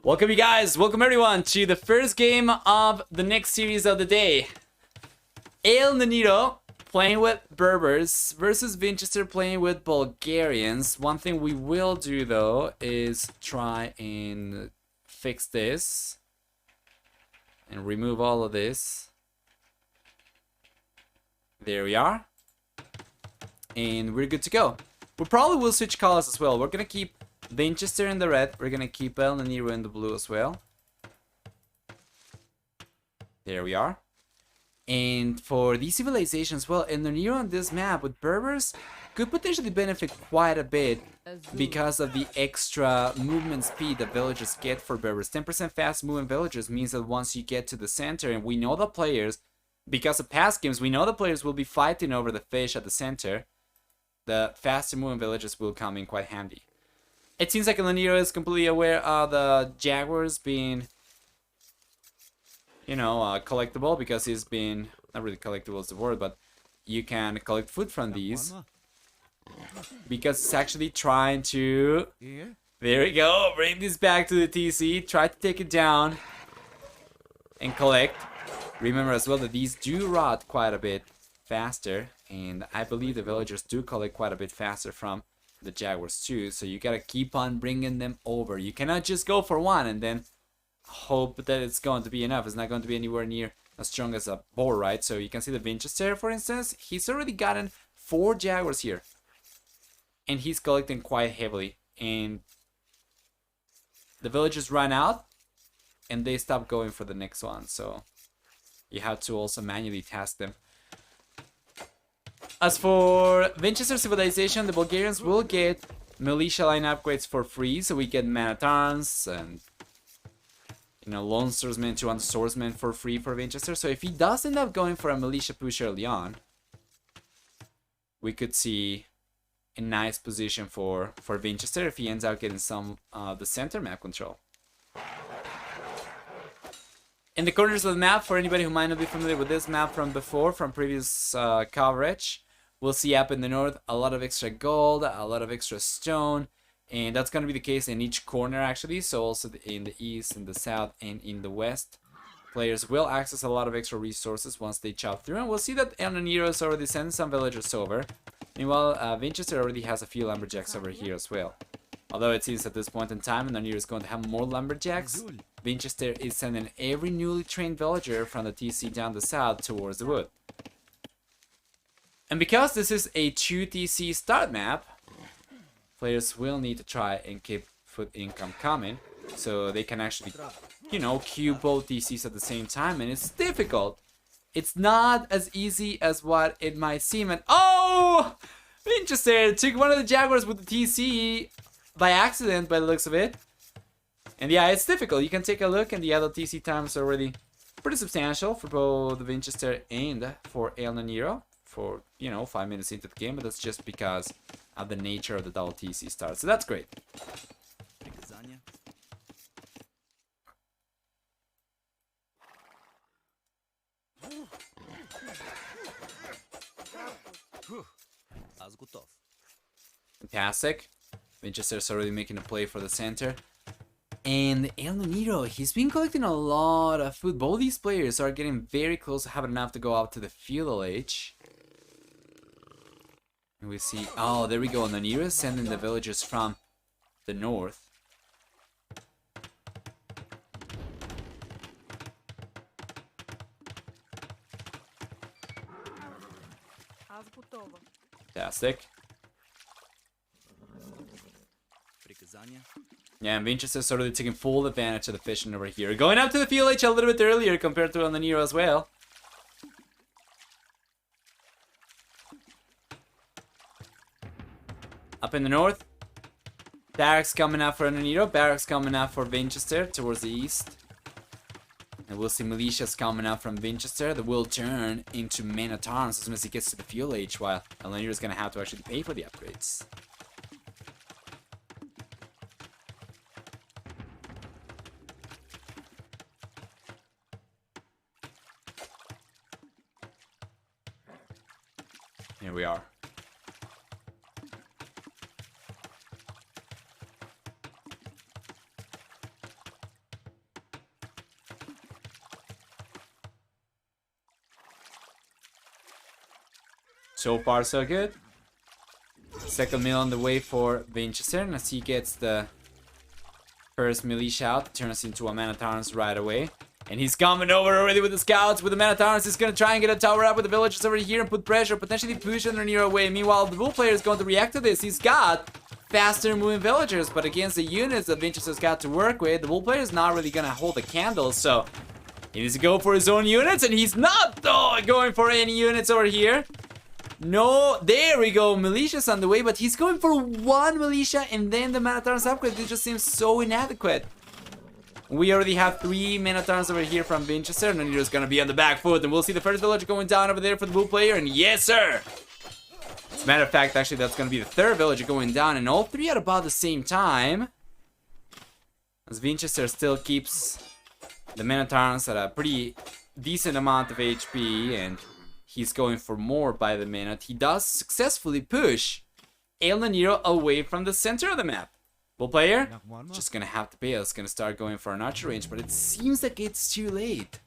Welcome you guys, welcome everyone to the first game of the next series of the day. ElNoniro playing with Berbers versus Vinchester playing with Bulgarians. One thing we will do though is try and fix this and remove all of this. There we are. And we're good to go. We probably will switch colors as well. We're gonna keep Vinchester in the red. We're gonna keep ElNoniro in the blue as well. There we are. And for these civilizations, well, ElNoniro on this map with Berbers could potentially benefit quite a bit because of the extra movement speed that villagers get for Berbers. 10% fast moving villagers means that once you get to the center, and we know the players, because of past games, we know the players will be fighting over the fish at the center. The faster moving villagers will come in quite handy. It seems like ElNoniro is completely aware of the jaguars being, you know, collectible, because he's been, not really collectible is the word, but you can collect food from these. Because it's actually trying to, there we go, bring this back to the TC, try to take it down and collect. Remember as well that these do rot quite a bit faster, and I believe the villagers do collect quite a bit faster from the jaguars too, so you gotta keep on bringing them over. You cannot just go for one and then hope that it's going to be enough. It's not going to be anywhere near as strong as a boar, right? So you can see the Vinchester, for instance, he's already gotten 4 jaguars here, and he's collecting quite heavily, and the villagers run out and they stop going for the next one, so you have to also manually task them. As for Vinchester civilization, the Bulgarians will get militia line upgrades for free, so we get man-at-arms and, you know, lone swordsman, 200 swordsmen for free for Vinchester. So if he does end up going for a militia push early on, we could see a nice position for Vinchester if he ends up getting some the center map control. In the corners of the map, for anybody who might not be familiar with this map from before, from previous coverage, we'll see up in the north a lot of extra gold, a lot of extra stone, and that's going to be the case in each corner actually, so also in the east, in the south, and in the west. Players will access a lot of extra resources once they chop through, and we'll see that ElNoniro is already sending some villagers over. Meanwhile, Vinchester already has a few lumberjacks over here as well. Although it seems at this point in time ElNoniro is going to have more lumberjacks, Vinchester is sending every newly trained villager from the TC down the south towards the wood. And because this is a 2 TC start map, players will need to try and keep food income coming, so they can actually, you know, queue both TCs at the same time, and it's difficult. It's not as easy as what it might seem, and oh! Vinchester took one of the jaguars with the TC by accident, by the looks of it. And yeah, it's difficult. You can take a look, and the other TC times are already pretty substantial for both Vinchester and for ElNoniro. For, you know, 5 minutes into the game, but that's just because of the nature of the double TC start. So that's great. Fantastic. Vinchester's already making a play for the center. And ElNoniro, he's been collecting a lot of food. Both these players are getting very close to having enough to go up to the feudal age. And we see, oh, there we go. ElNoniro is sending the villagers from the north. Fantastic. Yeah, and Vinchester's already taking full advantage of the fishing over here. Going up to the field age a little bit earlier compared to ElNoniro as well. Up in the north, barracks coming up for ElNoniro, barracks coming up for Vinchester towards the east. And we'll see militias coming up from Vinchester that will turn into men-at-arms as soon as he gets to the fuel age, while ElNoniro is going to have to actually pay for the upgrades. Here we are. So far, so good. Second mill on the way for Vinchester, and as he gets the first militia out, turns into a man-at-arms right away. And he's coming over already with the scouts, with the man-at-arms. He's gonna try and get a tower up with the villagers over here and put pressure, potentially push ElNoniro away. Meanwhile, the bull player is going to react to this. He's got faster moving villagers, but against the units that Vinchester's got to work with, the bull player is not really gonna hold a candle, so he needs to go for his own units, and he's not going for any units over here. No, there we go. Militia's on the way, but he's going for one militia and then the man-at-arms upgrade. It just seems so inadequate. We already have 3 men-at-arms over here from Vinchester. ElNoniro's gonna be on the back foot, and we'll see the first villager going down over there for the blue player, and yes, sir! As a matter of fact, actually, that's gonna be the third villager going down, and all 3 at about the same time. As Vinchester still keeps the men-at-arms at a pretty decent amount of HP, and he's going for more by the minute. He does successfully push ElNoniro away from the center of the map. Bull player, just gonna have to bail. It's gonna start going for an archer range, but it seems like it's too late.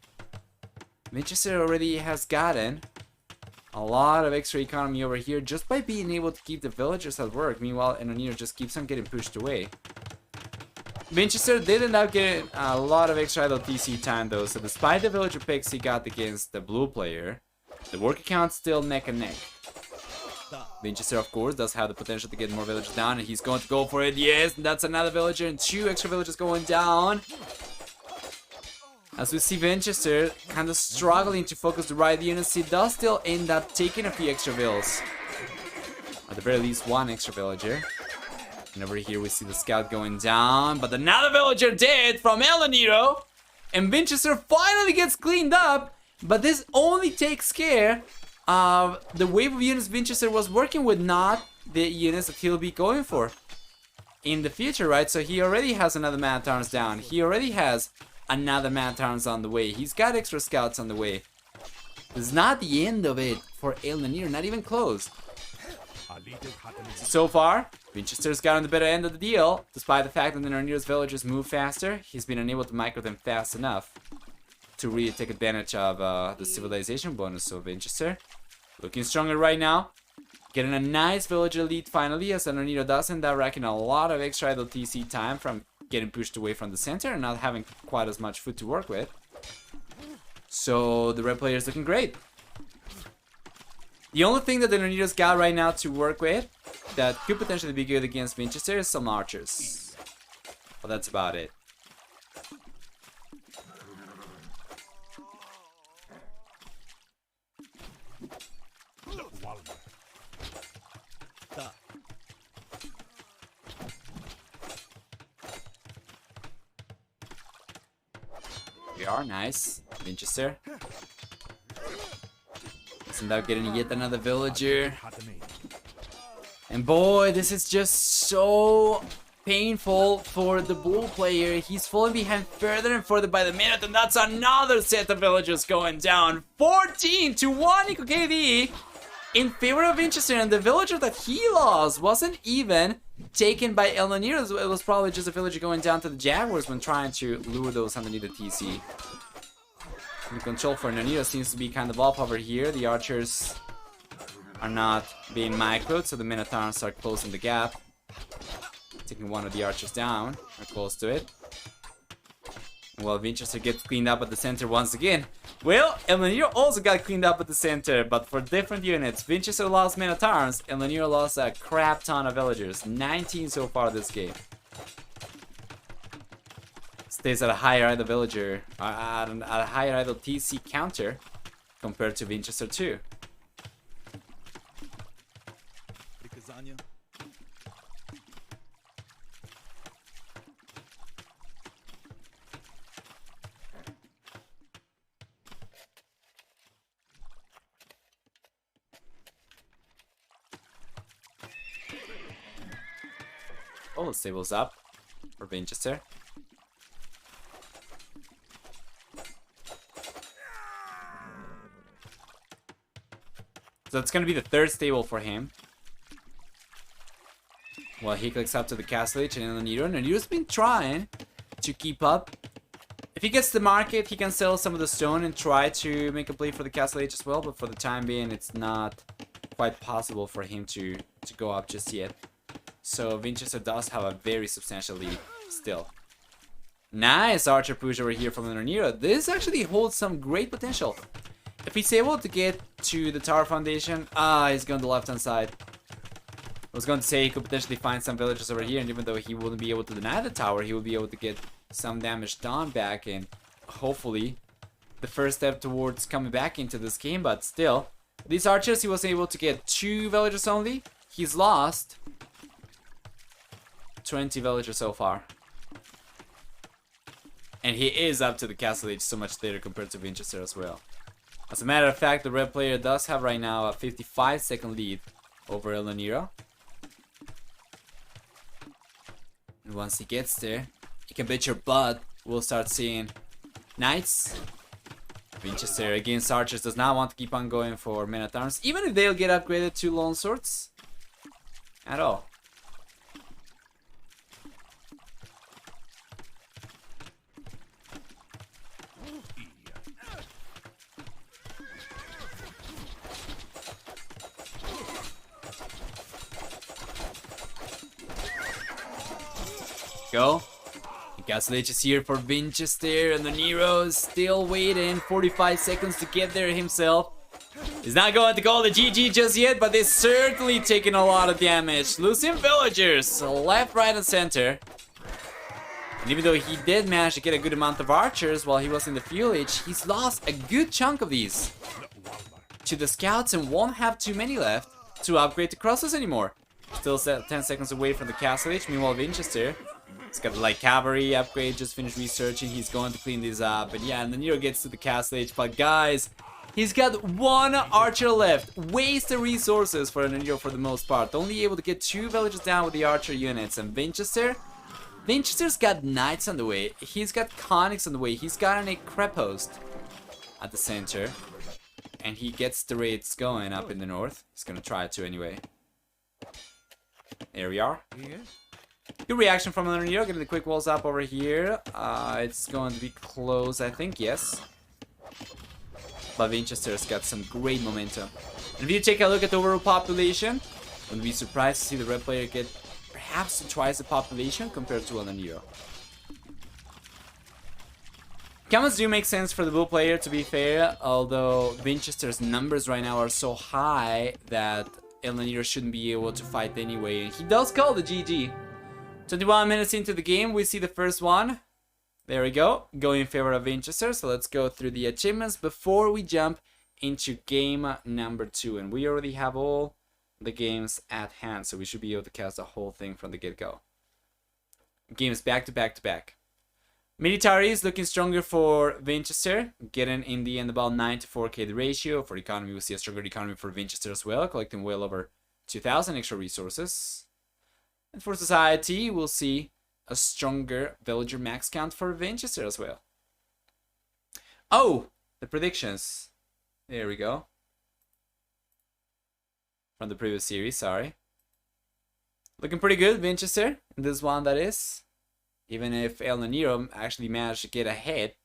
Vinchester already has gotten a lot of extra economy over here just by being able to keep the villagers at work. Meanwhile, ElNoniro just keeps on getting pushed away. Vinchester did end up getting a lot of extra idle TC time though, so despite the villager picks he got against the blue player, the work account's still neck and neck. Vinchester, of course, does have the potential to get more villagers down, and he's going to go for it. Yes, that's another villager and 2 extra villagers going down. As we see Vinchester kind of struggling to focus the right units, he does still end up taking a few extra vills. At the very least, 1 extra villager. And over here we see the scout going down, but another villager dead from ElNoniro. And Vinchester finally gets cleaned up, but this only takes care of the wave of units Vinchester was working with, not the units that he'll be going for in the future, right? So he already has another man-at-arms down. He already has another man-at-arms on the way. He's got extra scouts on the way. It's not the end of it for ElNoniro, not even close. So far, Vinchester's got on the better end of the deal, despite the fact that ElNoniro's villagers move faster. He's been unable to micro them fast enough to really take advantage of the civilization bonus. So Vinchester looking stronger right now, getting a nice villager lead finally, as ElNoniro does end up racking a lot of extra idle TC time from getting pushed away from the center and not having quite as much food to work with. So the red player is looking great. The only thing that ElNoniro's got right now to work with that could potentially be good against Vinchester is some archers. But that's about it. We are nice. Vinchester end up getting yet another villager. And boy, this is just so painful for the bull player. He's falling behind further and further by the minute, and that's another set of villagers going down. 14 to 1 equal KD in favor of Vinchester, and the villager that he lost wasn't even taken by ElNoniro. It was probably just a villager going down to the Jaguars when trying to lure those underneath the TC. The control for ElNoniro seems to be kind of off over here. The archers are not being microed, so the men-at-arms are closing the gap. Taking one of the archers down, or close to it. And while Vinchester gets cleaned up at the center once again. Well, ElNoniro also got cleaned up at the center, but for different units. Vinchester lost men-at-arms, ElNoniro lost a crap ton of villagers. 19 so far this game. Stays at a higher idle villager, at a higher idle TC counter compared to Vinchester 2. Oh, the stable's up for Vinchester. So it's going to be the third stable for him. Well, he clicks up to the Castle Age and ElNoniro. And ElNoniro's been trying to keep up. If he gets the market, he can sell some of the stone and try to make a play for the Castle Age as well. But for the time being, it's not quite possible for him to go up just yet. So Vinchester does have a very substantial lead still. Nice archer push over here from ElNoniro. This actually holds some great potential. If he's able to get to the tower foundation, he's going to the left hand side. I was going to say he could potentially find some villagers over here, and even though he wouldn't be able to deny the tower, he would be able to get some damage done back, and hopefully the first step towards coming back into this game. But still, these archers, he was able to get 2 villagers only. He's lost 20 villagers so far. And he is up to the castle age so much later compared to Vinchester as well. As a matter of fact, the red player does have right now a 55-second lead over ElNoniro. And once he gets there, you can bet your butt we'll start seeing knights. Vinchester against archers does not want to keep on going for men at arms, even if they'll get upgraded to long swords at all. Go. Castle Age is here for Vinchester, and ElNoniro is still waiting. 45 seconds to get there himself. He's not going to call the GG just yet, but they're certainly taking a lot of damage. Losing villagers left, right, and center. And even though he did manage to get a good amount of archers while he was in the fuel age, he's lost a good chunk of these to the scouts and won't have too many left to upgrade to crosses anymore. Still 10 seconds away from the Castle Age. Meanwhile, Vinchester, he's got the light cavalry upgrade, just finished researching. He's going to clean these up. But yeah, and ElNoniro gets to the Castle Age. But guys, he's got 1 archer left. Wasted resources for ElNoniro for the most part. Only able to get 2 villagers down with the archer units. And Vinchester's got knights on the way. He's got conics on the way. He's got an crepe host at the center. And he gets the raids going up in the north. He's gonna try to anyway. There we are. Good reaction from ElNoniro, getting the quick walls up over here. It's going to be close, I think, yes. But Vinchester's got some great momentum. And if you take a look at the overall population, wouldn't be surprised to see the red player get perhaps twice the population compared to ElNoniro. Comments do make sense for the blue player, to be fair, although Vinchester's numbers right now are so high that ElNoniro shouldn't be able to fight anyway. And he does call the GG. 21 minutes into the game, we see the first one. There we go, going in favor of Vinchester. So let's go through the achievements before we jump into game number 2. And we already have all the games at hand, so we should be able to cast the whole thing from the get-go. Games back to back to back. Military is looking stronger for Vinchester, getting in the end about 9 to 4k the ratio. For economy, we see a stronger economy for Vinchester as well, collecting well over 2,000 extra resources. And for society, we'll see a stronger villager max count for Vinchester as well. Oh, the predictions. There we go. From the previous series, sorry. Looking pretty good, Vinchester, in this one that is. Even if ElNoniro actually managed to get ahead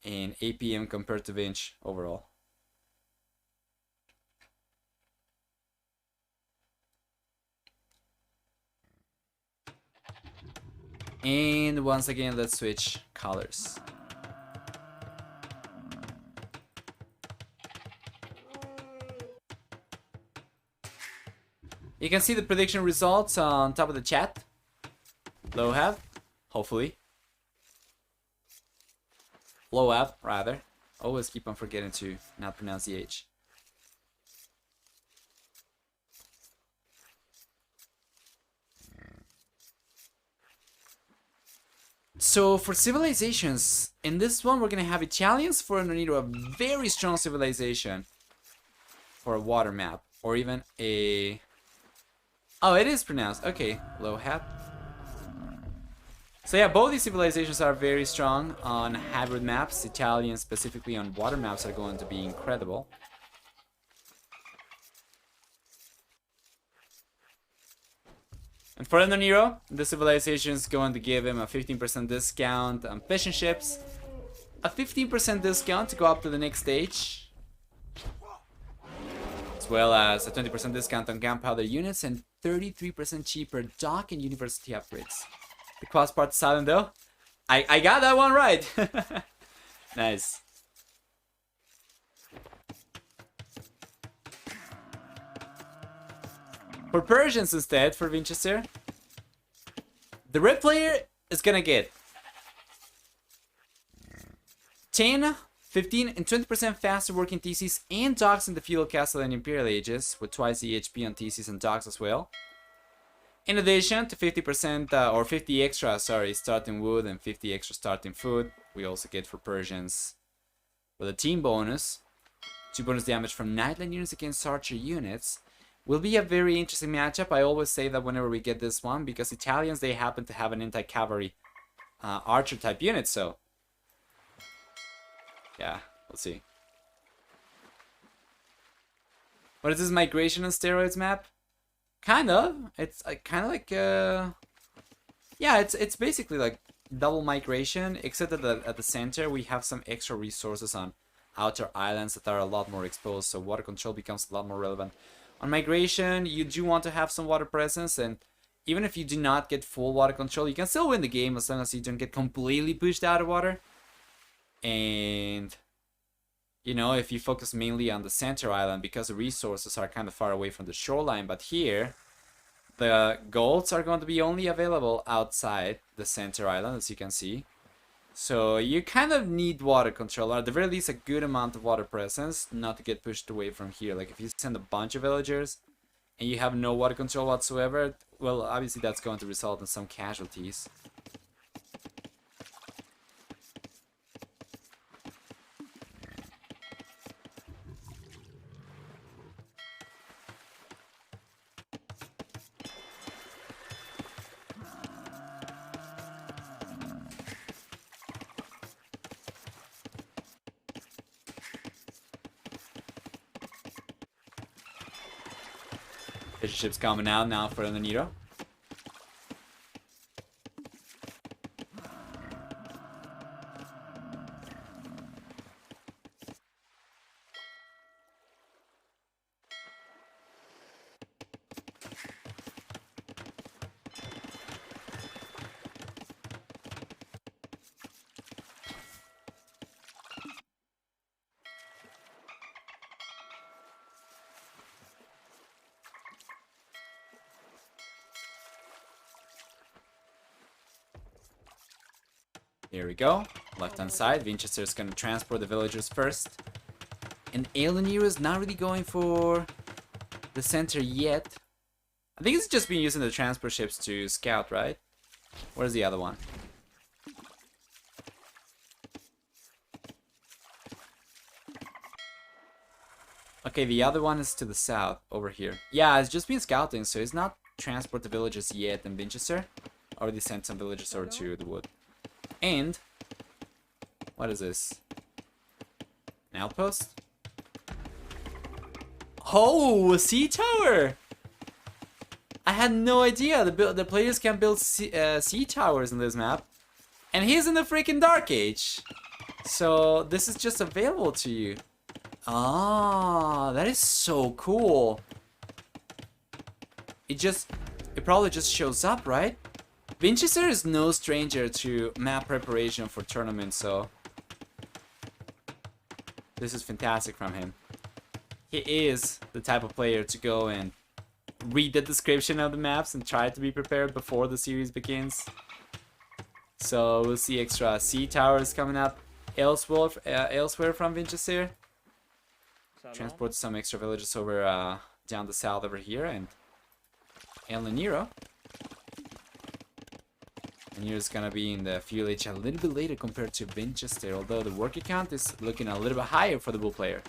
in APM compared to Vinch overall. And once again, let's switch colors. You can see the prediction results on top of the chat. Low have, hopefully. Low have, rather. Always keep on forgetting to not pronounce the H. So for civilizations, in this one we're gonna have Italians for ElNoniro, a very strong civilization for a water map, or even a... Oh, it is pronounced. Okay, low hat. So yeah, both these civilizations are very strong on hybrid maps. Italians specifically on water maps are going to be incredible. And for ElNoniro, the civilization is going to give him a 15% discount on fishing ships, a 15% discount to go up to the next stage. It's as well as a 20% discount on gunpowder units and 33% cheaper dock and university upgrades. The cost part silent though. I got that one right. Nice. For Persians instead, for Vinchester, the red player is gonna get 10, 15, and 20% faster working TCs and docks in the Feudal Castle and Imperial Ages, with twice the HP on TCs and docks as well. In addition to 50% or 50 extra, starting wood and 50 extra starting food, we also get for Persians with a team bonus, 2 bonus damage from Nightline units against Archer units. Will be a very interesting matchup. I always say that whenever we get this one, because Italians, they happen to have an anti-cavalry archer type unit, so yeah, we'll see. What is this migration on steroids map? Kind of. It's kind of like yeah, it's basically like double migration, except that at the center we have some extra resources on outer islands that are a lot more exposed, so water control becomes a lot more relevant. On migration, you do want to have some water presence, and even if you do not get full water control, you can still win the game as long as you don't get completely pushed out of water. And, you know, if you focus mainly on the center island, because the resources are kind of far away from the shoreline, but here, the golds are going to be only available outside the center island, as you can see. So you kind of need water control, or at the very least a good amount of water presence, not to get pushed away from here. Like if you send a bunch of villagers and you have no water control whatsoever, well, obviously that's going to result in some casualties. Fisher ship's coming out now for ElNoniro. Here we go. Left hand side. Vinchester is going to transport the villagers first. And ElNoniro is not really going for the center yet. I think it's just been using the transport ships to scout, right? Where's the other one? Okay, the other one is to the south, over here. Yeah, it's just been scouting, so it's not transport the villagers yet in Vinchester. Already sent some villagers over to the wood. And what is this? An outpost? Oh, a sea tower! I had no idea the players can build sea towers in this map, and he's in the freaking Dark Age. So this is just available to you. Ah, that is so cool. It probably just shows up, right? Vinchester is no stranger to map preparation for tournaments, so this is fantastic from him. He is the type of player to go and read the description of the maps and try to be prepared before the series begins. So we'll see extra sea towers coming up elsewhere from Vinchester. Transport some extra villages over down the south over here, and ElNoniro. And here's gonna be in the Feudal Age a little bit later compared to Vinchester, although the worker count is looking a little bit higher for the bull player.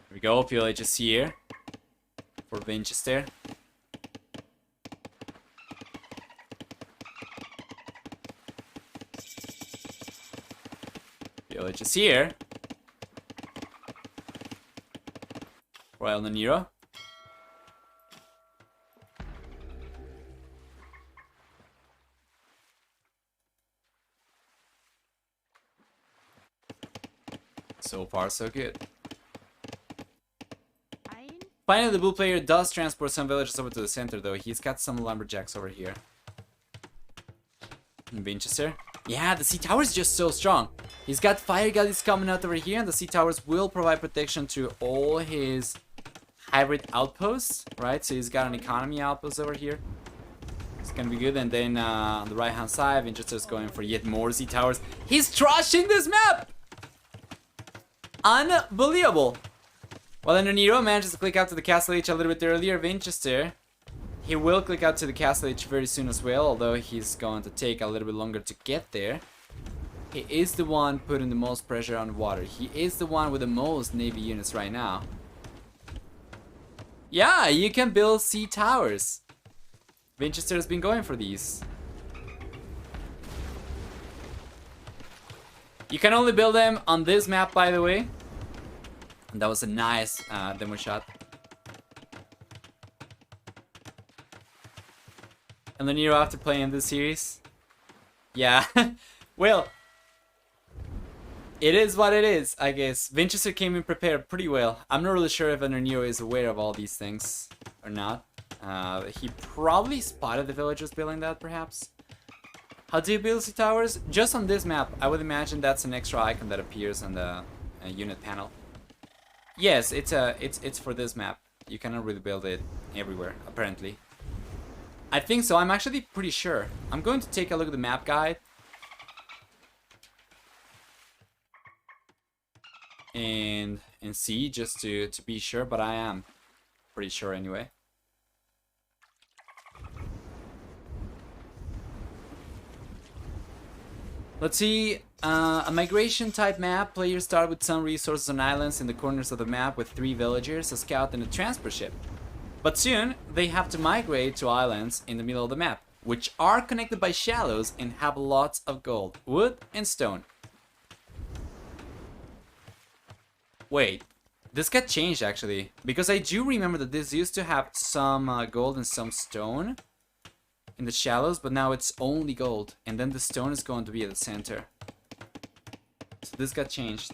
Here we go, Feudal Age is here for Vinchester. Village is here. for ElNoniro. So far, so good. Finally, the blue player does transport some villagers over to the center, though. He's got some lumberjacks over here. In Vinchester. Yeah, the sea tower is just so strong. He's got fire galleys coming out over here, and the sea towers will provide protection to all his hybrid outposts, right? So he's got an economy outpost over here. It's gonna be good. And then on the right-hand side, Vinchester's going for yet more sea towers. He's trashing this map! Unbelievable! Well, ElNoniro manages to click out to the Castle H a little bit earlier. Vinchester, he will click out to the Castle H very soon as well, although he's going to take a little bit longer to get there. He is the one putting the most pressure on water. He is the one with the most Navy units right now. Yeah, you can build sea towers. Vinchester has been going for these. You can only build them on this map, by the way. And that was a nice demo shot. ElNoniro after playing this series. Yeah, well, it is what it is, I guess. Vinchester came in prepared pretty well. I'm not really sure if ElNoniro is aware of all these things or not. He probably spotted the villagers building that, perhaps. How do you build sea towers? Just on this map, I would imagine that's an extra icon that appears on the unit panel. Yes, it's for this map. You cannot really build it everywhere, apparently. I think so. I'm actually pretty sure. I'm going to take a look at the map guide. And see, just to be sure, but I am pretty sure anyway. Let's see, a migration type map. Players start with some resources on islands in the corners of the map with 3 villagers, a scout, and a transport ship. But soon, they have to migrate to islands in the middle of the map, which are connected by shallows and have lots of gold, wood, and stone. Wait, this got changed actually, because I do remember that this used to have some gold and some stone in the shallows, but now it's only gold, and then the stone is going to be at the center. So this got changed.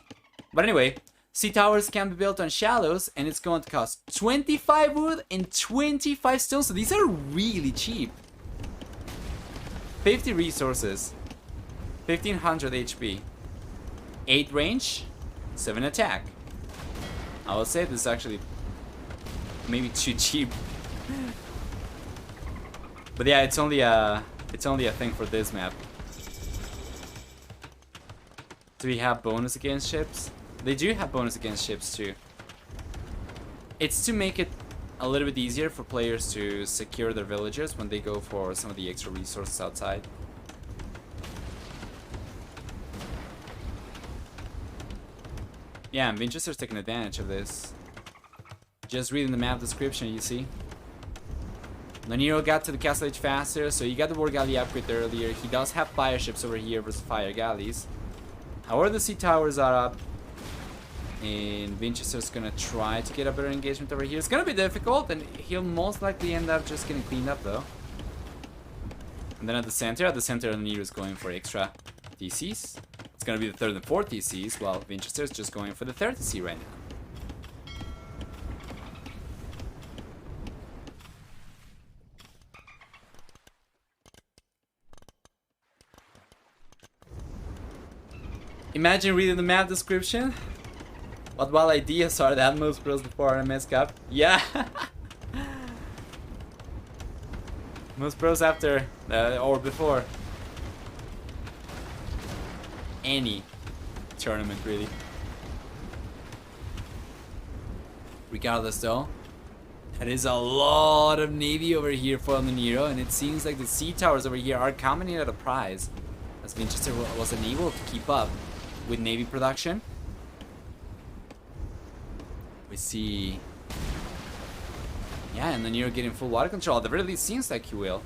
But anyway, sea towers can be built on shallows, and it's going to cost 25 wood and 25 stone, so these are really cheap. 50 resources, 1500 HP, 8 range, 7 attack. I will say this is actually maybe too cheap. But yeah, it's only a thing for this map. Do we have bonus against ships? They do have bonus against ships too. It's to make it a little bit easier for players to secure their villagers when they go for some of the extra resources outside. Yeah, and Vinchester's taking advantage of this. Just reading the map description, you see. ElNoniro got to the Castle H faster, so he got the war galley upgrade earlier. He does have fire ships over here versus fire galleys. However, the sea towers are up, and Vinchester's gonna try to get a better engagement over here. It's gonna be difficult, and he'll most likely end up just getting cleaned up though. And then at the center ElNoniro is going for extra TCs. It's gonna be the 3rd and 4th TCs, while Vinchester's just going for the 3rd TC right now. Imagine reading the map description. What wild ideas are that most pros before RMS Cup? Yeah. Most pros after or before any tournament, really. Regardless though, that is a lot of Navy over here for ElNoniro, and it seems like the sea towers over here are coming in at a price, as Vinchester wasn't able to keep up with Navy production. We see, yeah, and ElNoniro getting full water control. At the very least, seems like he will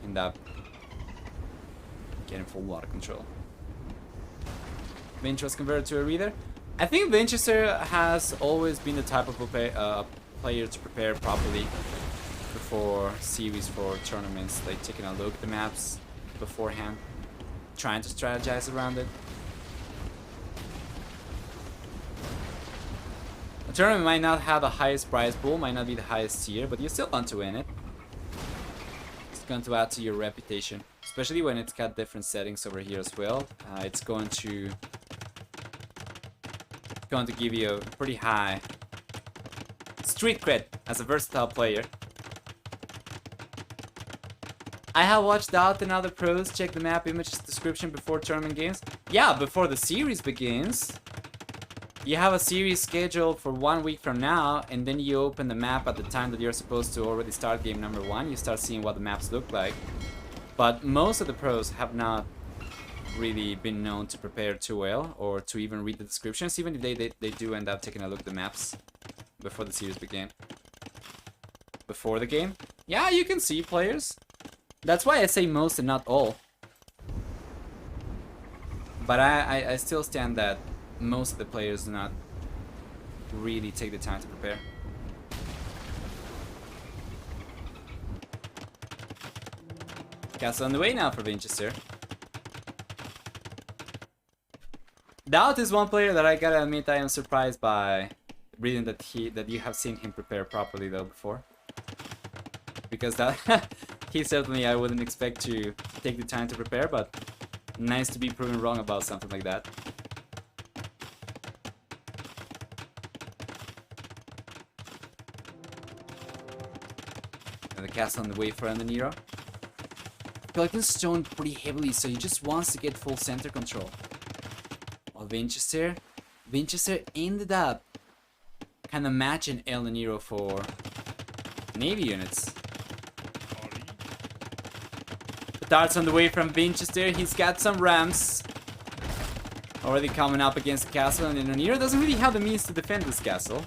end up getting full water control. Vinch was converted to a reader. I think Vinchester has always been the type of player to prepare properly before series for tournaments, like taking a look at the maps beforehand, trying to strategize around it. A tournament might not have the highest prize pool, might not be the highest tier, but you still want to win it. It's going to add to your reputation, especially when it's got different settings over here as well. It's going to give you a pretty high street cred as a versatile player. I have watched out and other pros check the map images description before tournament games. Yeah, before the series begins. You have a series scheduled for 1 week from now, and then you open the map at the time that you're supposed to already start game number 1. You start seeing what the maps look like. But most of the pros have not really been known to prepare too well, or to even read the descriptions, even if they do end up taking a look at the maps before the series begin. Before the game? Yeah, you can see players. That's why I say most and not all. But I still stand that most of the players do not really take the time to prepare. Castle on the way now for Vinchester. Doubt is one player that I gotta admit I am surprised by reading that you have seen him prepare properly though before. Because that he certainly I wouldn't expect to take the time to prepare, but nice to be proven wrong about something like that. And the castle on the way for ElNoniro. Collecting stone pretty heavily, so he just wants to get full center control. While Vinchester ended up kind of matching ElNoniro for Navy units. Darts on the way from Vinchester. He's got some rams already coming up against the castle, and ElNoniro doesn't really have the means to defend this castle.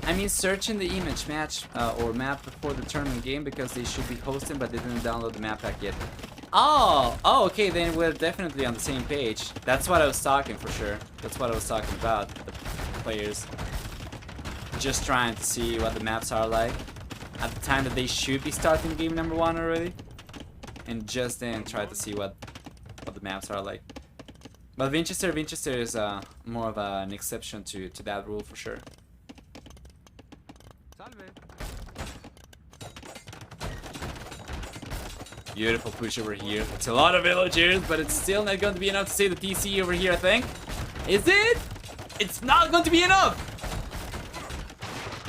I mean, searching the image match or map before the tournament game because they should be hosting, but they didn't download the map pack yet. Oh, okay, then we're definitely on the same page. That's what I was talking for sure. That's what I was talking about. The players just trying to see what the maps are like at the time that they should be starting game number 1 already, and just then try to see what the maps are like. But Vinchester is more of an exception to that rule for sure. Beautiful push over here. It's a lot of villagers, but it's still not going to be enough to save the TC over here, I think. Is it? It's not going to be enough!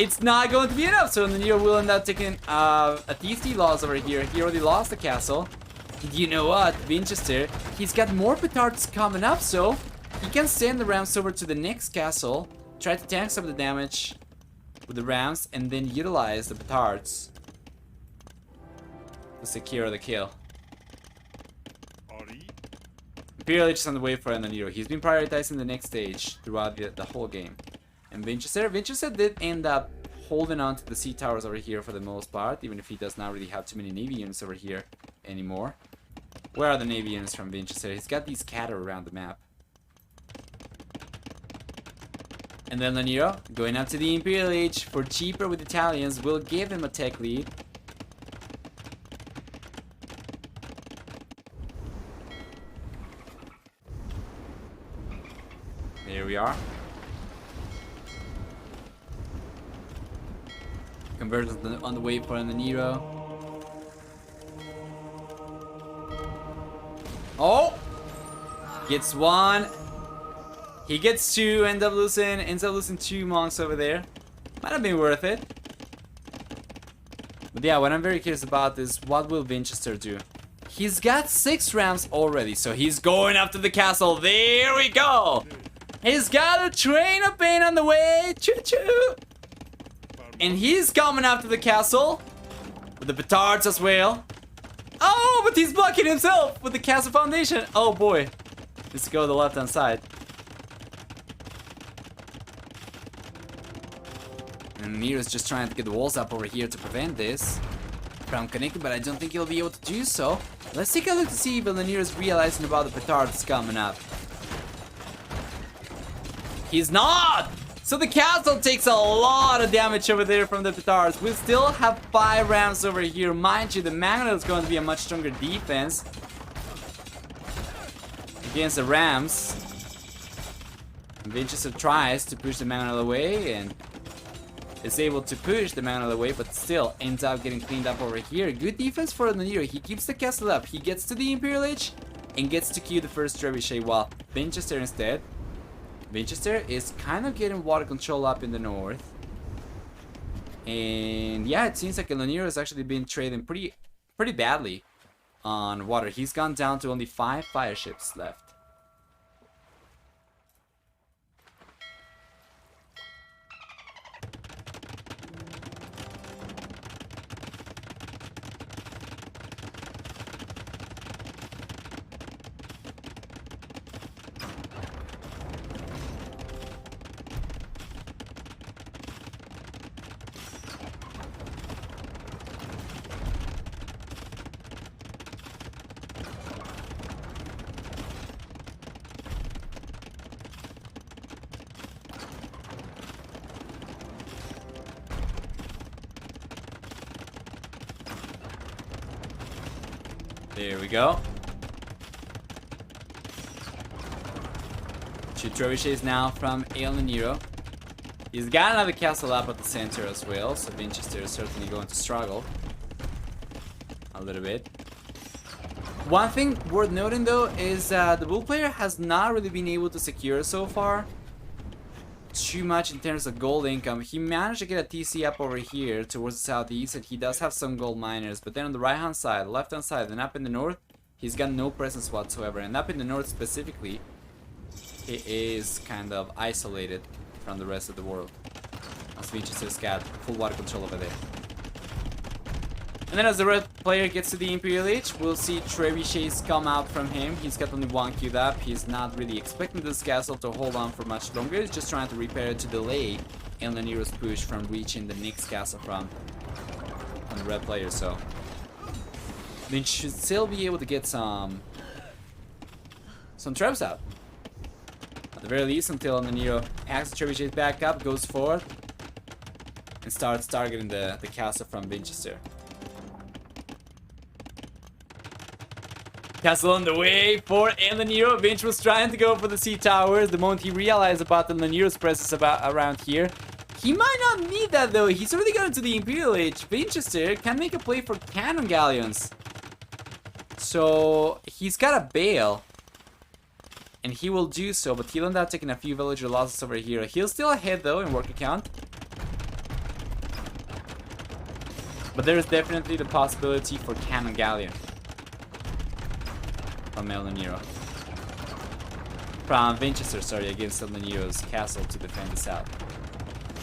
It's not going to be enough, so ElNoniro will end up taking a TC loss over here. He already lost the castle. And you know what? Vinchester, he's got more petards coming up, so he can send the rams over to the next castle, try to tank some of the damage with the rams, and then utilize the petards to secure the kill. Imperial Age is on the way for ElNoniro. He's been prioritizing the next stage throughout the whole game. And Vinchester did end up holding on to the sea towers over here for the most part, even if he does not really have too many Navy units over here anymore. Where are the Navy units from Vinchester? He's got these scattered around the map. And then ElNoniro going up to the Imperial Age for cheaper with Italians will give him a tech lead. There we are. Conversions on the way for ElNoniro. Oh! Gets one. He gets two, ends up losing 2 monks over there. Might have been worth it. But yeah, what I'm very curious about is what will Vinchester do? He's got 6 rams already, so he's going after the castle. There we go! He's got a train of pain on the way. Choo-choo! And he's coming after the castle with the petards as well. Oh, but he's blocking himself with the castle foundation. Oh boy. Let's go to the left-hand side. And ElNoniro's just trying to get the walls up over here to prevent this. from connecting, but I don't think he'll be able to do so. Let's take a look to see if ElNoniro is realizing about the petards coming up. He's not! So the castle takes a lot of damage over there from the petards. We still have 5 rams over here. Mind you, the Magnet is going to be a much stronger defense against the rams. And Vinchester tries to push the Magnet away and is able to push the Magnet away, but still ends up getting cleaned up over here. Good defense for ElNoniro. He keeps the castle up. He gets to the Imperial Age and gets to kill the first trebuchet, while Vinchester instead. Vinchester is kind of getting water control up in the north. And yeah, it seems like ElNoniro has actually been trading pretty badly on water. He's gone down to only 5 fire ships left. There we go. 2 trebuchets now from ElNoniro. He's got another castle up at the center as well, so Vinchester is certainly going to struggle a little bit. One thing worth noting though is the Bull player has not really been able to secure so far too much in terms of gold income. He managed to get a TC up over here towards the southeast, and he does have some gold miners, but then on the right hand side, left hand side, and up in the north, he's got no presence whatsoever. And up in the north specifically, he is kind of isolated from the rest of the world, as Vinchester's got full water control over there. And then as the red player gets to the Imperial Age, we'll see trebuchets come out from him. He's got only 1 queued up. He's not really expecting this castle to hold on for much longer. He's just trying to repair it to delay ElNoniro's push from reaching the next castle from the red player. So they should still be able to get some trebs out. At the very least, until ElNoniro hacks the trebuchets back up, goes forward, and starts targeting the castle from Vinchester. Castle on the way for ElNoniro. Vinch was trying to go for the sea towers. The moment he realized about ElNoniro's presence around here, he might not need that though. He's already got into the Imperial Age. Vinchester can make a play for cannon galleons, so he's got a bail, and he will do so. But he'll end up taking a few villager losses over here. He'll still ahead though in worker count, but there is definitely the possibility for cannon galleon from ElNoniro. From Vinchester, sorry, against ElNoniro's castle to defend the south.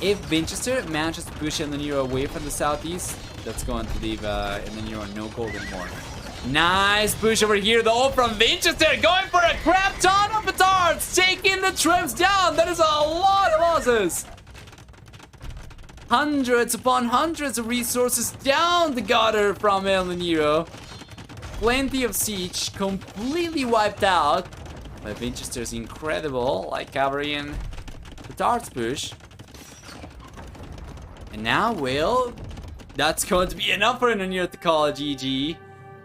If Vinchester manages to push ElNoniro away from the southeast, that's going to leave ElNoniro no gold anymore. Nice push over here though from Vinchester, going for a crap ton of petards, taking the trebs down. That is a lot of losses. Hundreds upon hundreds of resources down the gutter from ElNoniro. Plenty of siege, completely wiped out. But Vinchester's incredible, like covering the darts push. And now, well, that's going to be enough for ElNoniro to call a GG.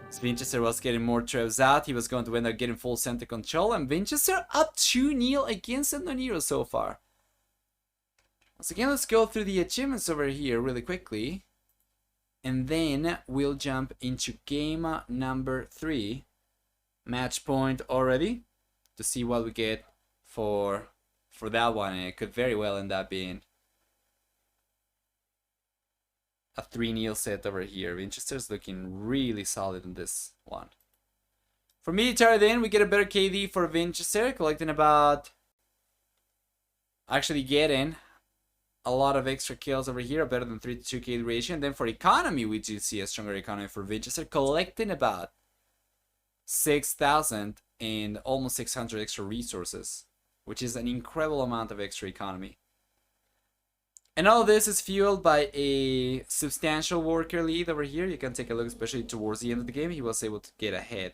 As Vinchester was getting more trebs out, he was going to end up getting full center control, and Vinchester up 2-0 against ElNoniro so far. Once again, let's go through the achievements over here really quickly. And then we'll jump into game number 3. Match point already, to see what we get for that one. And it could very well end up being a 3-0 set over here. Vinchester's looking really solid in this one. For military then, we get a better KD for Vinchester, collecting about... actually getting a lot of extra kills over here, better than 3 to 2 kill ratio. And then for economy, we do see a stronger economy for Vinchester, collecting about 6,000 and almost 600 extra resources, which is an incredible amount of extra economy. And all this is fueled by a substantial worker lead over here. You can take a look, especially towards the end of the game. He was able to get ahead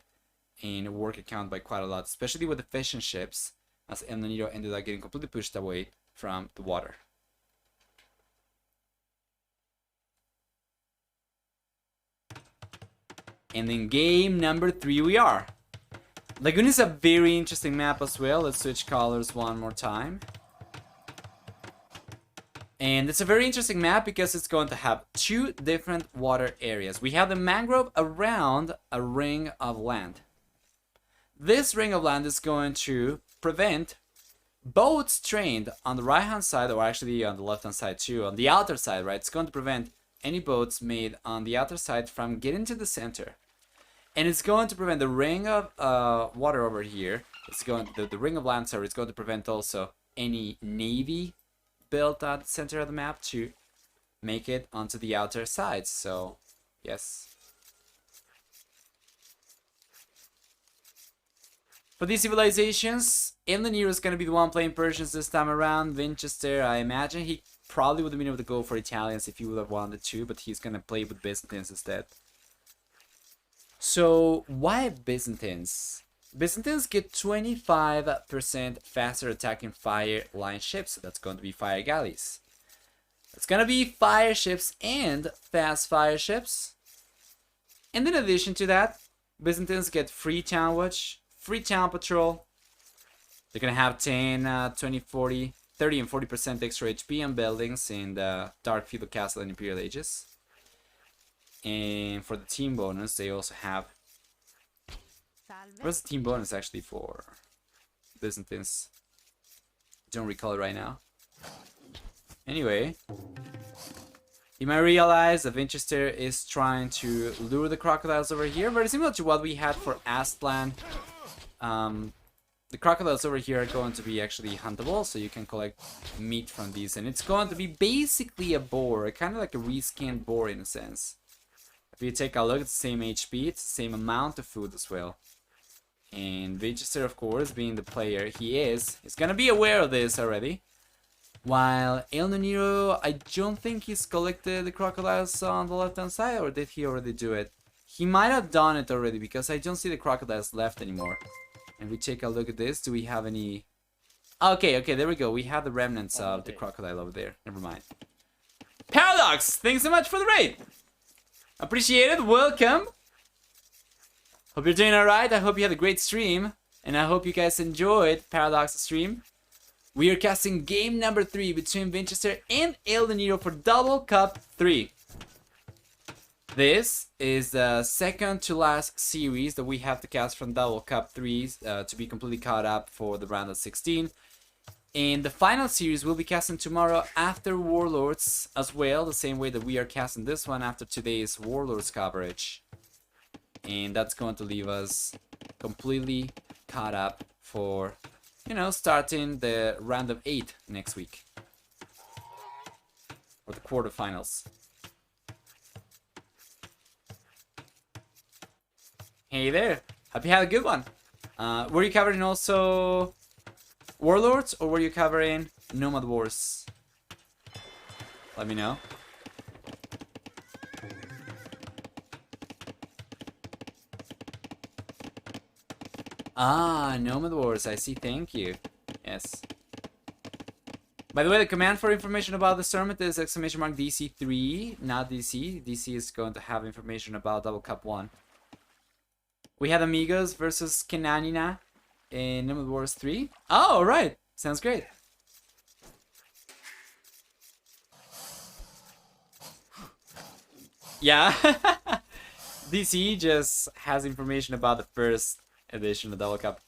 in worker count by quite a lot, especially with the fishing ships, as ElNoniro ended up getting completely pushed away from the water. And in game number 3 we are. Lagoon is a very interesting map as well. Let's switch colors one more time. And it's a very interesting map because it's going to have 2 different water areas. We have the mangrove around a ring of land. This ring of land is going to prevent boats trained on the right hand side, or actually on the left hand side too, on the outer side, right? It's going to prevent any boats made on the outer side from getting to the center. And it's going to prevent the ring of water over here. It's going the ring of land, sorry, it's going to prevent also any navy built at the center of the map to make it onto the outer sides. So, yes. For these civilizations, ElNoniro is going to be the one playing Persians this time around. Vinchester, I imagine he probably would have been able to go for Italians if he would have wanted to, but he's going to play with Byzantines instead. So, why Byzantines? Byzantines get 25% faster attacking fire line ships, so that's going to be fire galleys. It's going to be fire ships and fast fire ships. And in addition to that, Byzantines get free town watch, free town patrol. They're going to have 10, 20, 40, 30 and 40% extra HP on buildings in the Dark Feudal Castle and Imperial Ages. And for the team bonus, they also have... What's the team bonus actually for Byzantines? Don't recall it right now. Anyway, you might realize that Vinchester is trying to lure the crocodiles over here. Very similar to what we had for Aztlan. The crocodiles over here are going to be actually huntable, so you can collect meat from these. And it's going to be basically a boar, kind of like a reskinned boar in a sense. If you take a look, it's the same HP, it's the same amount of food as well. And Vinchester, of course, being the player he is gonna be aware of this already. While ElNoniro, I don't think he's collected the crocodiles on the left-hand side, or did he already do it? He might have done it already, because I don't see the crocodiles left anymore. And we take a look at this, do we have any... Okay, there we go, we have the remnants of the crocodile over there, never mind. Paradox, thanks so much for the raid! Appreciate it, welcome! Hope you're doing alright, I hope you had a great stream. And I hope you guys enjoyed Paradox's stream. We are casting game number 3 between Vinchester and ElNoniro for Double Cup 3. This is the second to last series that we have to cast from Double Cup 3s to be completely caught up for the round of 16. And the final series will be casting tomorrow after Warlords as well, the same way that we are casting this one after today's Warlords coverage. And that's going to leave us completely caught up for, you know, starting the round of 8 next week. Or the quarterfinals. Hey there, hope you had a good one. Were you covering also Warlords, or were you covering Nomad Wars? Let me know. Ah, Nomad Wars, I see, thank you. Yes. By the way, the command for information about the tournament is !DC3, not DC. DC is going to have information about Double Cup 1. We had Amigos versus Kenanina in Nomad Wars 3. Oh, right. Sounds great. Yeah. DC just has information about the first edition of Double Cup.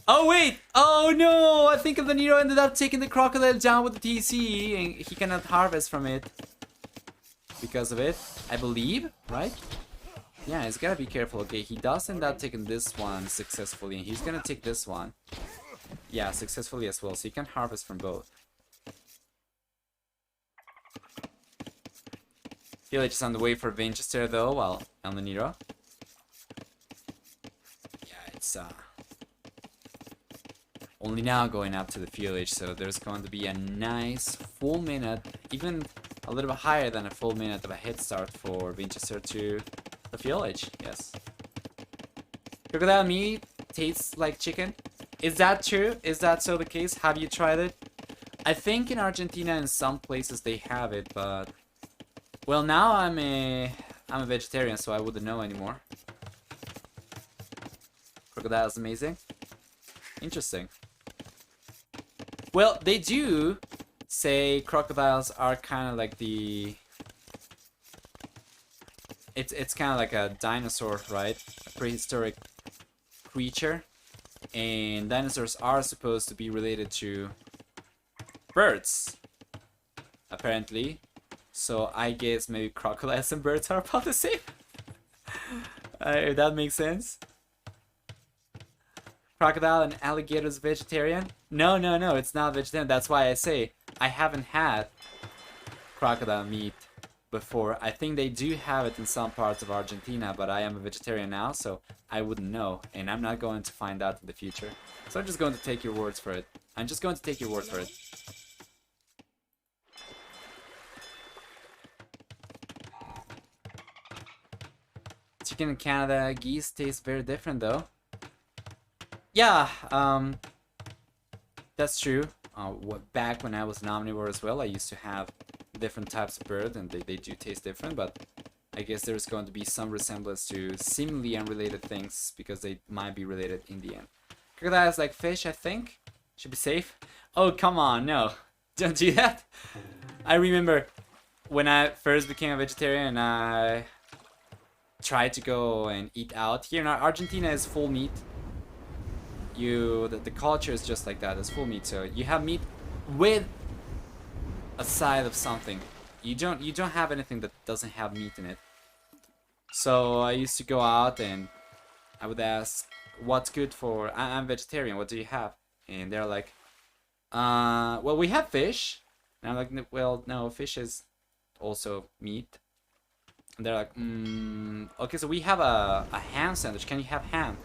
Oh, wait. Oh, no. I think ElNoniro ended up taking the crocodile down with the TC, and he cannot harvest from it because of it, I believe, right? Yeah, he's gotta be careful. Okay, he does end up taking this one successfully, and he's gonna take this one. Yeah, successfully as well, so he can harvest from both. Village is on the way for Vinchester though, while ElNoniro. Yeah, it's only now going up to the village, so there's going to be a nice full minute even a little bit higher than a full minute of a head start for Vinchester to the village. Yes. Crocodile meat tastes like chicken. Is that true? Is that so the case? Have you tried it? I think in Argentina in some places they have it, but well, now I'm a vegetarian, so I wouldn't know anymore. Crocodile is amazing. Interesting. Well, they do say crocodiles are kind of like the... It's kind of like a dinosaur, right? A prehistoric creature. And dinosaurs are supposed to be related to birds, apparently. So I guess maybe crocodiles and birds are about the same. If that makes sense. Crocodile and alligator is vegetarian? No, it's not vegetarian. That's why I say I haven't had crocodile meat before. I think they do have it in some parts of Argentina, but I am a vegetarian now, so I wouldn't know, and I'm not going to find out in the future. So I'm just going to take your words for it. I'm just going to take your word for it. Chicken in Canada, geese taste very different though. Yeah, that's true. Back when I was an omnivore as well, I used to have different types of bird, and they do taste different, but I guess there's going to be some resemblance to seemingly unrelated things, because they might be related in the end. Crocodile is like fish, I think. Should be safe. Oh, come on, no. Don't do that. I remember when I first became a vegetarian, I tried to go and eat out. Here in Argentina is full meat. The culture is just like that. It's full meat, so you have meat with a side of something. You don't have anything that doesn't have meat in it. So I used to go out and I would ask, what's good for... I'm vegetarian, what do you have? And they're like, well, we have fish. And I'm like, well, no, fish is also meat. And they're like, okay, so we have a ham sandwich. Can you have ham?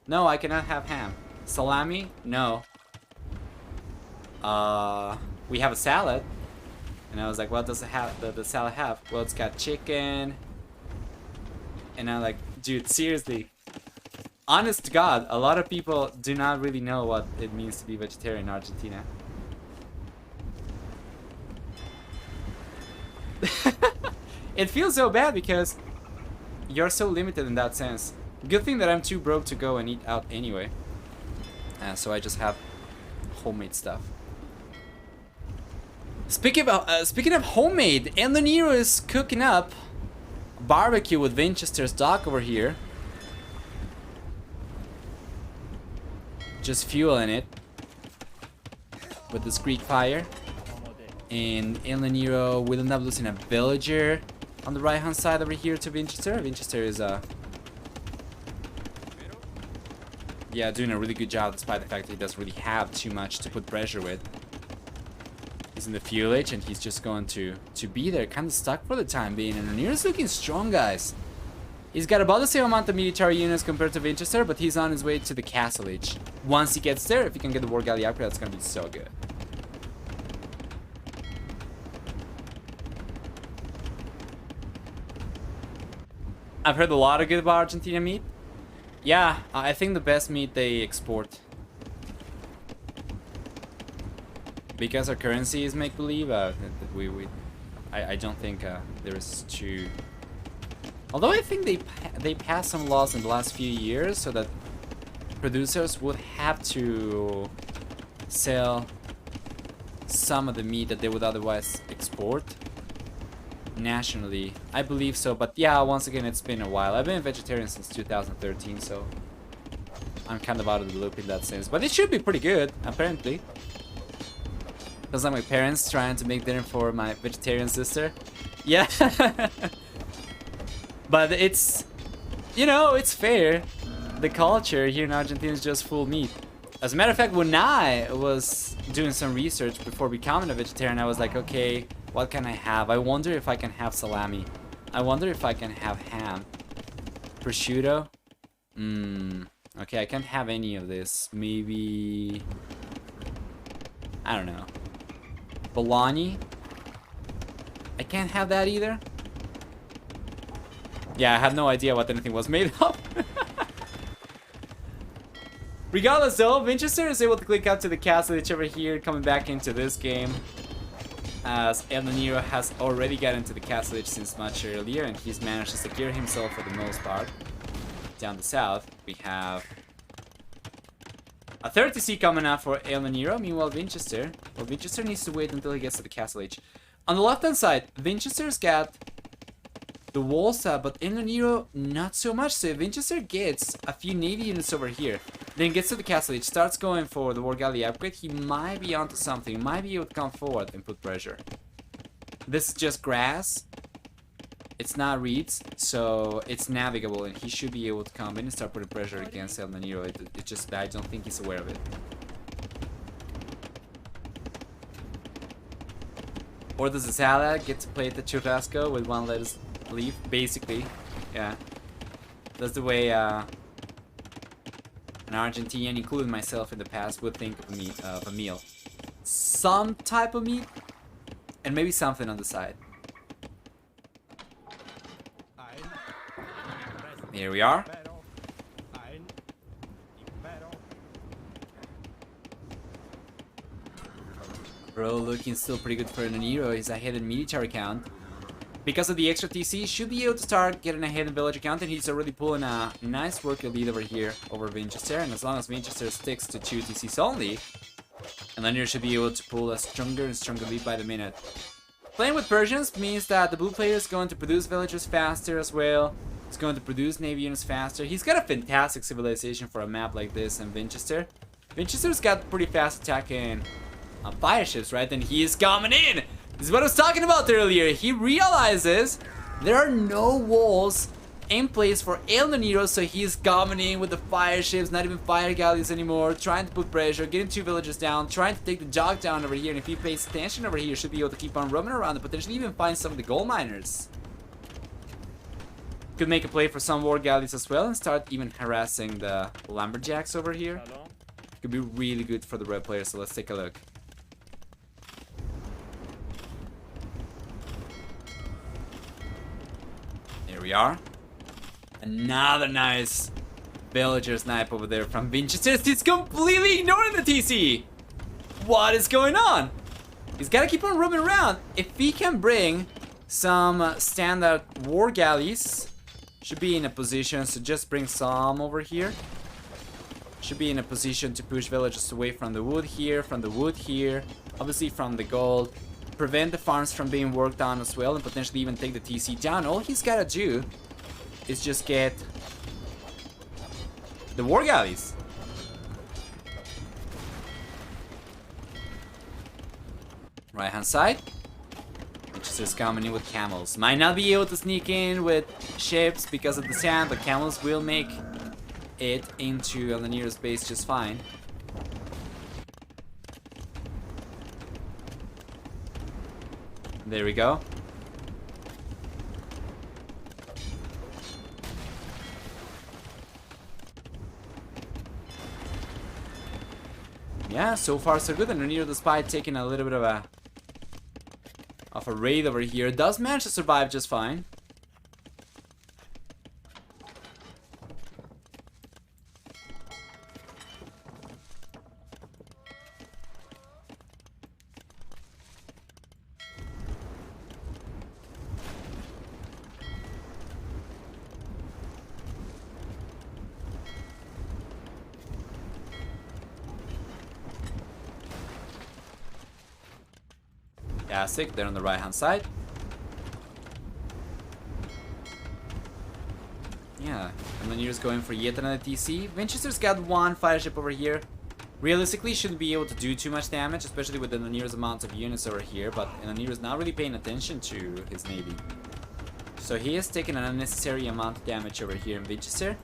No, I cannot have ham. Salami? No. We have a salad. And I was like, what does the salad have? Well, it's got chicken. And I'm like, dude, seriously. Honest to God, a lot of people do not really know what it means to be vegetarian in Argentina. It feels so bad because you're so limited in that sense. Good thing that I'm too broke to go and eat out anyway. So I just have homemade stuff. Speaking of homemade, ElNoniro is cooking up barbecue with Vinchester's dock over here. Just fueling it with this Greek fire. And ElNoniro will end up losing a villager on the right hand side over here to Vinchester. Vinchester is yeah, doing a really good job despite the fact that he doesn't really have too much to put pressure with. He's in the fuelage and he's just going to be there, kind of stuck for the time being. And ElNoniro's looking strong, guys. He's got about the same amount of military units compared to Vinchester, but he's on his way to the castle age. Once he gets there, if he can get the war galley upgrade, that's going to be so good. I've heard a lot of good about Argentina meat. Yeah, I think the best meat they export. Because our currency is make-believe, I don't think there is too... Although I think they passed some laws in the last few years so that producers would have to sell some of the meat that they would otherwise export nationally. I believe so, but yeah, once again, it's been a while. I've been a vegetarian since 2013, so I'm kind of out of the loop in that sense. But it should be pretty good, apparently. That's like my parents trying to make dinner for my vegetarian sister. Yeah. But it's, you know, it's fair. The culture here in Argentina is just full meat. As a matter of fact, when I was doing some research before becoming a vegetarian, I was like, okay, what can I have? I wonder if I can have salami. I wonder if I can have ham. Prosciutto? Okay, I can't have any of this. Maybe... I don't know. Bologna? I can't have that either. Yeah, I had no idea what anything was made of. Regardless though, Vinchester is able to click out to the castle edge over here, coming back into this game. As ElNoniro has already got into the castle edge since much earlier, and he's managed to secure himself for the most part. Down the south, we have a 30C coming out for ElNoniro. Meanwhile, Vinchester, well, Vinchester needs to wait until he gets to the castle edge. On the left hand side, Vinchester's got the walls up, but ElNoniro not so much. So if Vinchester gets a few navy units over here, then gets to the castle edge, starts going for the war galley upgrade, he might be onto something, might be able to come forward and put pressure. This is just grass. It's not reeds, so it's navigable, and he should be able to come in and start putting pressure against ElNoniro. It's just that I don't think he's aware of it. Or does the Sala get to play the churrasco with one lettuce leaf? Basically, yeah. That's the way an Argentinian, including myself in the past, would think of a meal. Some type of meat, and maybe something on the side. Here we are. Bro, looking still pretty good for ElNoniro. He's ahead in military count. Because of the extra TC, should be able to start getting ahead in villager count, and he's already pulling a nice worker lead over here over Vinchester. And as long as Vinchester sticks to 2 TCs only, ElNoniro should be able to pull a stronger and stronger lead by the minute. Playing with Persians means that the blue player is going to produce villagers faster as well. He's going to produce navy units faster. He's got a fantastic civilization for a map like this in Vinchester. Vinchester's got pretty fast attacking fire ships, right? And he is coming in! This is what I was talking about earlier. He realizes there are no walls in place for ElNoniro, so he's coming in with the fire ships, not even fire galleys anymore, trying to put pressure, getting 2 villagers down, trying to take the jog down over here, and if he pays attention over here, should be able to keep on roaming around and potentially even find some of the gold miners. Could make a play for some war galleys as well and start even harassing the lumberjacks over here. Could be really good for the red players, so let's take a look. Here we are. Another nice villager snipe over there from Vinchester. He's completely ignoring the TC. What is going on? He's got to keep on roaming around. If he can bring some standard war galleys, should be in a position to just bring some over here. Should be in a position to push villagers away from the wood here, obviously from the gold. Prevent the farms from being worked on as well, and potentially even take the TC down. All he's gotta do is just get the war galleys. Right hand side. Vinchester's coming in with camels. Might not be able to sneak in with ships because of the sand, but camels will make it into ElNoniro's base just fine. There we go. Yeah, so far so good. ElNoniro, despite taking a little bit of a raid over here, does manage to survive just fine. Fantastic, they're on the right hand side. Yeah, ElNoniro's going for yet another TC. Vinchester's got 1 fire ship over here. Realistically, shouldn't be able to do too much damage, especially with ElNoniro's amount of units over here, but ElNoniro's not really paying attention to his navy. So he has taken an unnecessary amount of damage over here in Vinchester.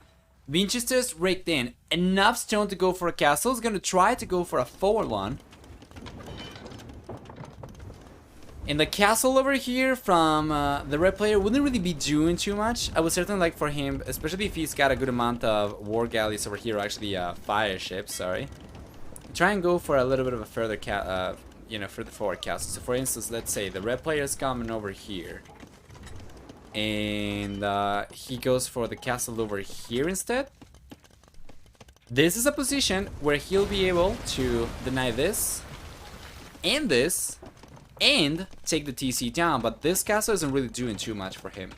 Vinchester's raked in enough stone to go for a castle. He's going to try to go for a forward one. And the castle over here from the red player wouldn't really be doing too much. I would certainly like for him, especially if he's got a good amount of war galleys over here, or actually fire ships, sorry. Try and go for a little bit of a you know, for the forward castle. So for instance, let's say the red player is coming over here, and he goes for the castle over here instead. This is a position where he'll be able to deny this and this and take the TC down, but this castle isn't really doing too much for him.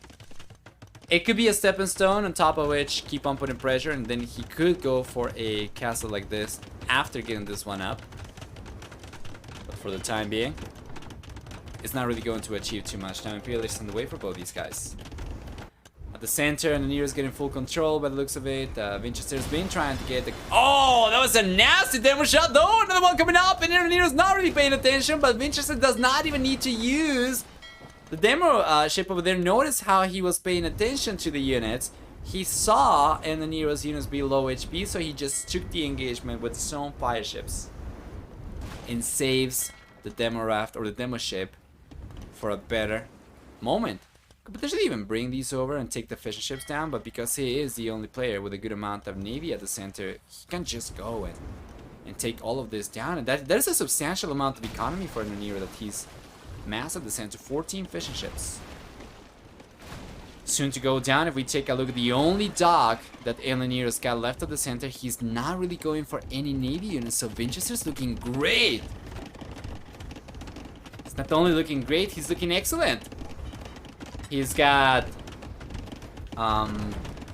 It could be a stepping stone on top of which keep on putting pressure, and then he could go for a castle like this after getting this one up. But for the time being, it's not really going to achieve too much. Now Imperial is in the way for both these guys. At the center, and ElNoniro is getting full control by the looks of it. Vinchester's been trying to get the... Oh, that was a nasty demo shot though! Another one coming up, and ElNoniro's not really paying attention, but Vinchester does not even need to use the demo ship over there. Notice how he was paying attention to the units. He saw ElNoniro's units be low HP, so he just took the engagement with his own fire ships and saves the demo raft or the demo ship for a better moment. Could potentially even bring these over and take the fisher ships down, but because he is the only player with a good amount of navy at the center, he can just go and take all of this down. And there's a substantial amount of economy for ElNoniro that he's mass at the center. 14 fishing ships soon to go down. If we take a look at the only dock that ElNoniro's got left at the center, he's not really going for any navy units, so Vinchester's looking great. He's not only looking great, he's looking excellent. He's got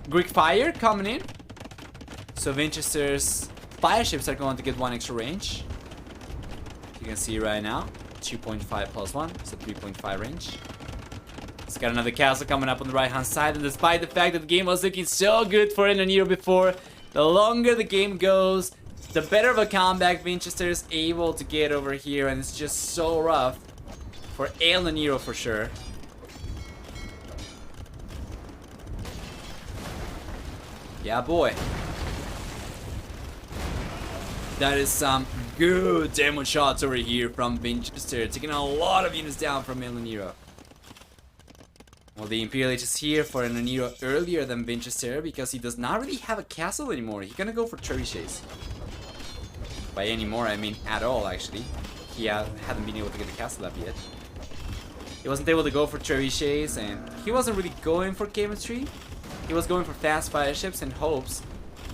Greek fire coming in, so Vinchester's fire ships are going to get 1 extra range. You can see right now 2.5 plus 1, so 3.5 range. He's got another castle coming up on the right hand side, and despite the fact that the game was looking so good for ElNoniro before, the longer the game goes, the better of a comeback Vinchester is able to get over here, and it's just so rough for ElNoniro for sure. Yeah, boy. That is some good demo shots over here from Vinchester, taking a lot of units down from ElNoniro. Well, the Imperial Age is here for ElNoniro earlier than Vinchester because he does not really have a castle anymore. He's gonna go for trebuchets. By anymore, I mean at all, actually. He hadn't been able to get the castle up yet. He wasn't able to go for trebuchets, and he wasn't really going for chemistry. He was going for fast fire ships and hopes,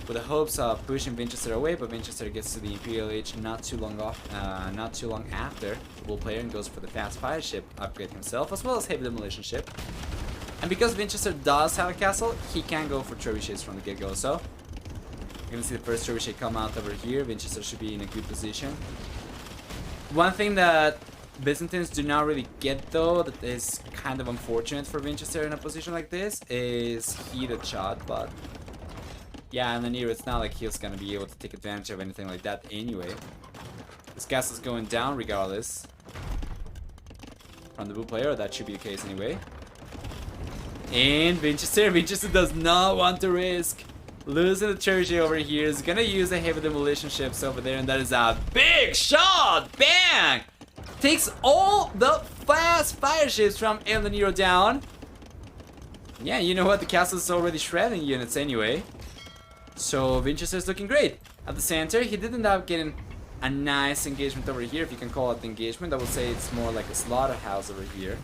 with the hopes of pushing Vinchester away, but Vinchester gets to the Imperial Age not too long after the bull player and goes for the fast fire ship upgrade himself, as well as heavy demolition ship. And because Vinchester does have a castle, he can go for trebuchets from the get-go. So you're gonna see the first trebuchet come out over here. Vinchester should be in a good position. One thing that Byzantines do not really get though, that is kind of unfortunate for Vinchester in a position like this, is heated shot, but yeah, and ElNoniro, it's not like he's gonna be able to take advantage of anything like that anyway. This castle's going down regardless from the blue player, that should be the case anyway. And Vinchester does not want to risk losing the trebuchet over here. He's gonna use the heavy demolition ships over there, and that is a big shot! Bang! Takes all the fast fire ships from ElNoniro down. Yeah, you know what? The castle is already shredding units anyway. So Vinchester's looking great. At the center, he did end up getting a nice engagement over here, if you can call it engagement. I would say it's more like a slaughterhouse over here.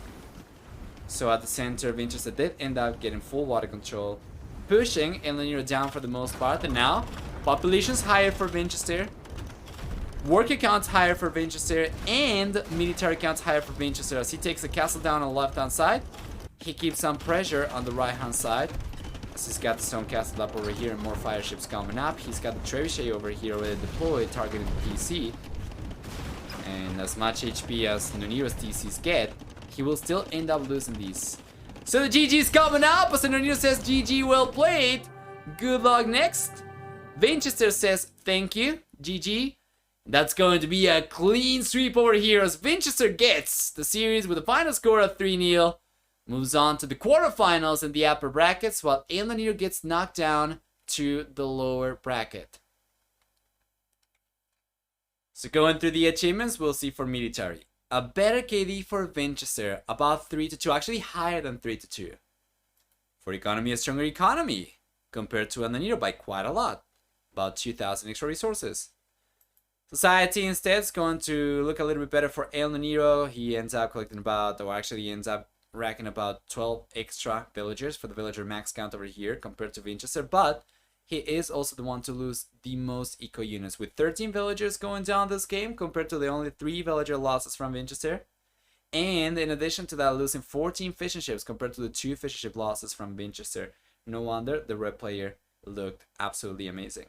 So at the center, Vinchester did end up getting full water control, pushing ElNoniro down for the most part. And now, population's higher for Vinchester, worker count's higher for Vinchester, and military count's higher for Vinchester. As he takes the castle down on the left hand side, he keeps some pressure on the right hand side. As he's got the stone castle up over here and more fire ships coming up. He's got the trebuchet over here already deployed, targeting the TC. And as much HP as ElNoniro's TCs get, he will still end up losing these. So the GG's coming up, as ElNoniro says GG, well played. Good luck next. Vinchester says thank you, GG. That's going to be a clean sweep over here as Vinchester gets the series with a final score of 3-0. Moves on to the quarterfinals in the upper brackets, while ElNoniro gets knocked down to the lower bracket. So going through the achievements, we'll see for military. A better KD for Vinchester, about 3-2, actually higher than 3-2. For economy, a stronger economy compared to ElNoniro by quite a lot, about 2,000 extra resources. Society instead is going to look a little bit better for ElNoniro. He ends up collecting about, or actually he ends up racking about 12 extra villagers for the villager max count over here compared to Vinchester, but he is also the one to lose the most eco units, with 13 villagers going down this game compared to the only 3 villager losses from Vinchester. And in addition to that, losing 14 fishing ships compared to the 2 fishing ship losses from Vinchester. No wonder the red player looked absolutely amazing.